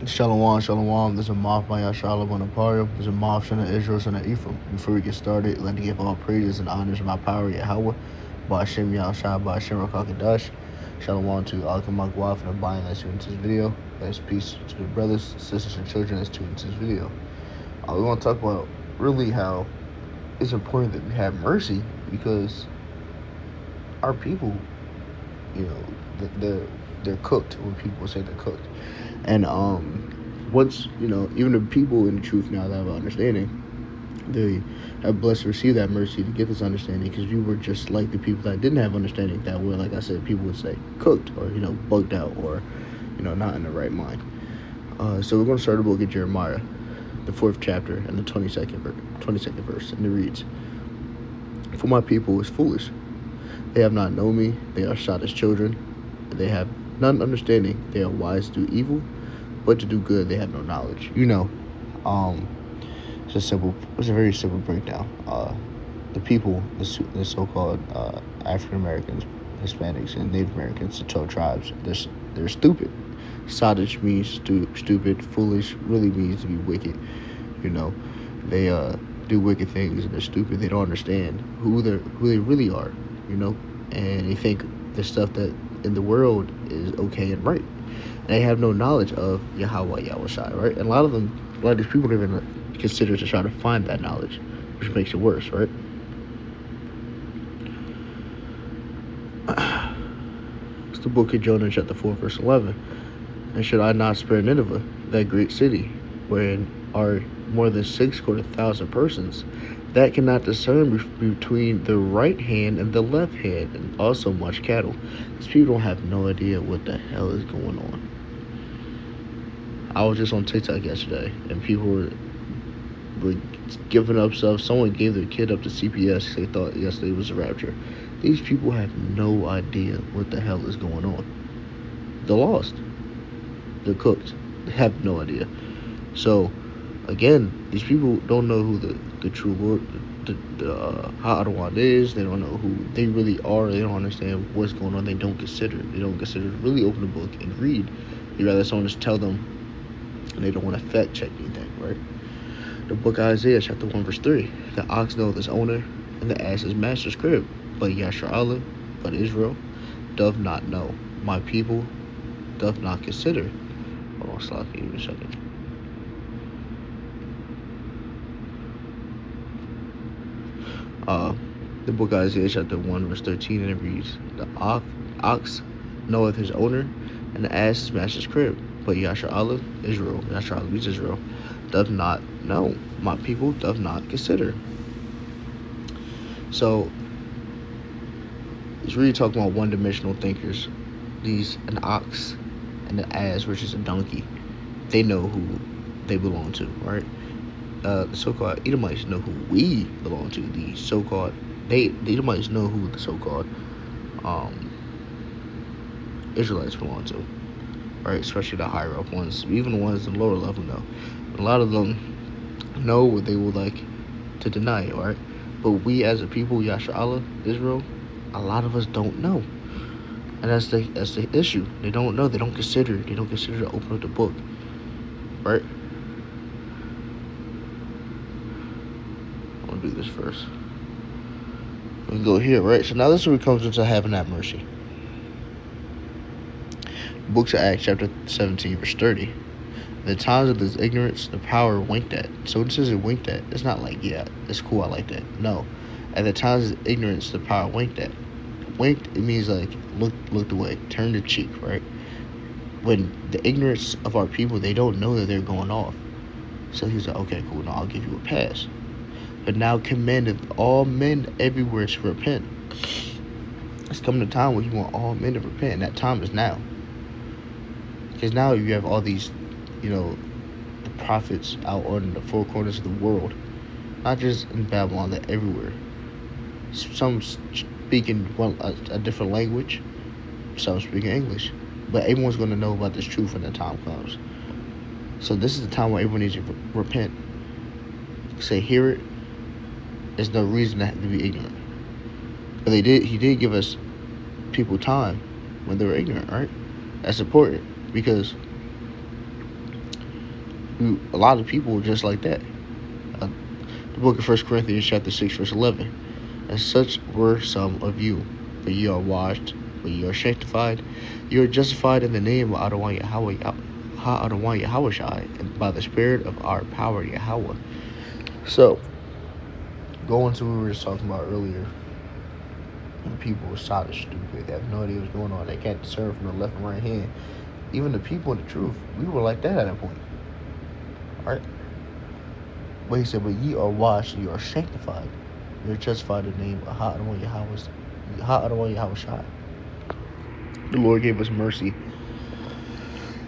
Shalom, shalom. This is Moth by Yashala Bonaparium. This is Moth, son of Israel, son of Ephraim. Before we get started, let me give all praises and honors to my power, Yahweh, Ba'ashem Yahushua, Ba'ashem Rakakadash. Shalom to all my wife and the buying that's tuned into this video. Bless peace to the brothers, sisters, and children that's tuned into this video. We want to talk about really how it's important that we have mercy because our people, you know, they're cooked when people say they're cooked. And once, even the people in the truth now that have an understanding, they have blessed to receive that mercy to get this understanding, because we were just like the people that didn't have understanding, that were, like I said, people would say cooked or, bugged out or, not in the right mind. So we're going to start the book of Jeremiah, the 4th chapter and the 22nd verse, and it reads, "For my people is foolish. They have not known me. They are shot as children. They have none understanding. They are wise to do evil, but to do good they have no knowledge." It's a very simple breakdown. The people, the so-called African Americans, Hispanics, and Native Americans, the 12 tribes, they're stupid. Sadich means stupid. Foolish really means to be wicked. They do wicked things and they're stupid. They don't understand who they really are. And they think the stuff that in the world is okay and right. They have no knowledge of Yahweh, Yahushua, right? And a lot of these people don't even consider to try to find that knowledge, which makes it worse, right? It's the book of Jonah, chapter 4, verse 11. "And should I not spare Nineveh, that great city, wherein are more than 600,000 persons, that cannot discern between the right hand and the left hand, and also much cattle?" These people don't have no idea what the hell is going on. I was just on TikTok yesterday, and people were giving up stuff. Someone gave their kid up to CPS because they thought yesterday was a rapture. These people have no idea what the hell is going on. They're lost. They're cooked. They have no idea. So, again, these people don't know who the true Lord, Ha'adwan is. They don't know who they really are. They don't understand what's going on. They don't consider to really open the book and read. They'd rather someone just tell them, and they don't want to fact check anything, right? The book of Isaiah, chapter 1, verse 3. "The ox knoweth his owner, and the ass his master's crib. But Yashar'Allah, but Israel, doth not know. My people doth not consider." Hold on, stop, give me a second. The book of Isaiah, chapter 1, verse 13, and it reads, "The ox knoweth his owner, and the ass his master's crib. But Yashar'Allah, Israel," Yashar'Allah means Israel, "doth not know. My people doth not consider." So, it's really talking about one-dimensional thinkers. An ox and the ass, which is a donkey, they know who they belong to, right? The so-called Edomites know who we belong to. The Edomites know who the so-called Israelites belong to, right? Especially the higher up ones. Even the ones in the lower level know. A lot of them know what they would like to deny, right? But we as a people, Yashar'Allah, Israel, a lot of us don't know. And that's the issue. They don't know. They don't consider to open up the book, right? I'm gonna do this first. We can go here, right? So now this is where it comes into having that mercy. Books of Acts, chapter 17, verse 30. "The times of this ignorance, the power winked at." So when it says it winked at, it's not like, yeah, it's cool, I like that. No. "At the times of ignorance, the power winked at." Winked, it means like looked away, turned the cheek, right? When the ignorance of our people, they don't know that they're going off. So he's like, okay, cool, now I'll give you a pass. "But now commandeth all men everywhere to repent." It's coming a time where you want all men to repent, and that time is now. Because now you have all these, the prophets out on the four corners of the world, not just in Babylon, they're everywhere. Some speaking a different language, some speaking English, but everyone's going to know about this truth when the time comes. So this is the time where everyone needs to repent. Say, hear it. There's no reason to have to be ignorant. But he did give us people time when they were ignorant, right? That's important because A lot of people were just like that. The book of 1 Corinthians chapter 6 verse 11. And such were some of you, but ye are washed, but ye are sanctified, ye are justified in the name of Adonai Yahweh, and by the Spirit of our power Yahweh. So, going to what we were just talking about earlier, when people were solid stupid, they have no idea what's going on, they can't discern from the left and right hand. Even the people in the truth, we were like that at that point. Alright? But he said, but ye are washed, ye are sanctified, you're justified in the name of Adonai Yahweh. The Lord gave us mercy,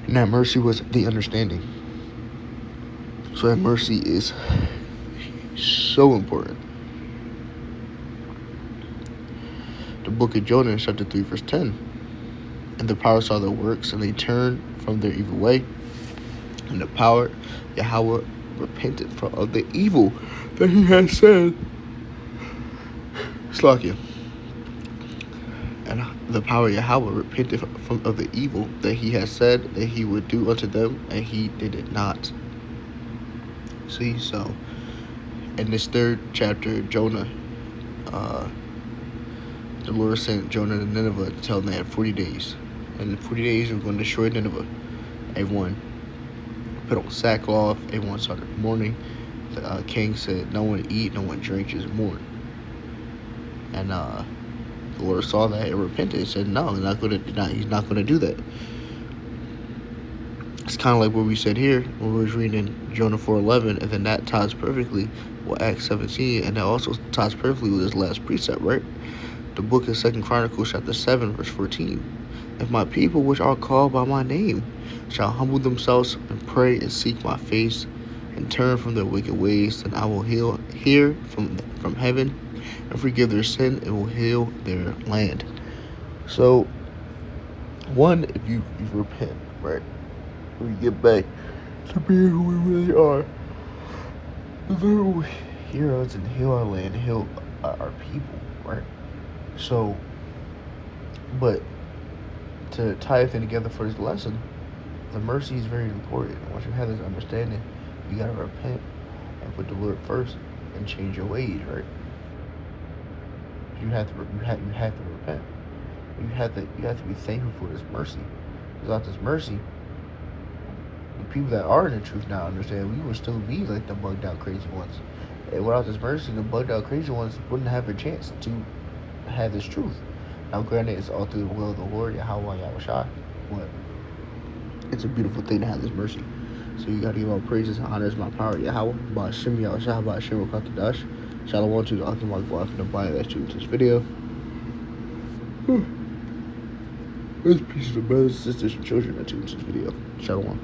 and that mercy was the understanding. So that mercy is so important. The book of Jonah, chapter 3, verse 10. And the power saw their works, and they turned from their evil way. And the power, Yahweh, repented of the evil that he had said. Slakia. And the power, Yahweh, repented of the evil that he had said that he would do unto them, and he did it not. See, so in this third chapter, Jonah, the Lord sent Jonah to Nineveh to tell them they had 40 days. And in 40 days, we're going to destroy Nineveh. Everyone put on sackcloth. Everyone started mourning. The king said, no one eat, no one drink, just mourn. And the Lord saw that and repented. He said, no, he's not going to do that. It's kind of like what we said here when we was reading Jonah 4:11, and then that ties perfectly with Acts 17, and that also ties perfectly with his last precept, right? The book of 2 Chronicles chapter 7 verse 14. If my people which are called by my name shall humble themselves and pray and seek my face and turn from their wicked ways, then I will hear from heaven and forgive their sin and will heal their land. So, one, if you repent, right, we get back to being who we really are, then will hear us and heal our land, heal our people, right? So, but to tie everything together for this lesson, the mercy is very important. Once you have this understanding, you gotta repent and put the Lord first and change your ways, right? You have to repent. You have to be thankful for this mercy. Without this mercy, the people that are in the truth now understand we would still be like the bugged out crazy ones. And without this mercy, the bugged out crazy ones wouldn't have a chance to have this truth. Now, granted, it's all through the will of the Lord, Yahweh, but it's a beautiful thing to have this mercy. So you got to give all praises and honors my power, Yahweh, by Hashem Yahushua, by Hashem Rakatadash. Shalom to the Akim Wife and the body that tuned to this video. There's pieces of brothers, sisters, and children that tuned to this video. Shalom.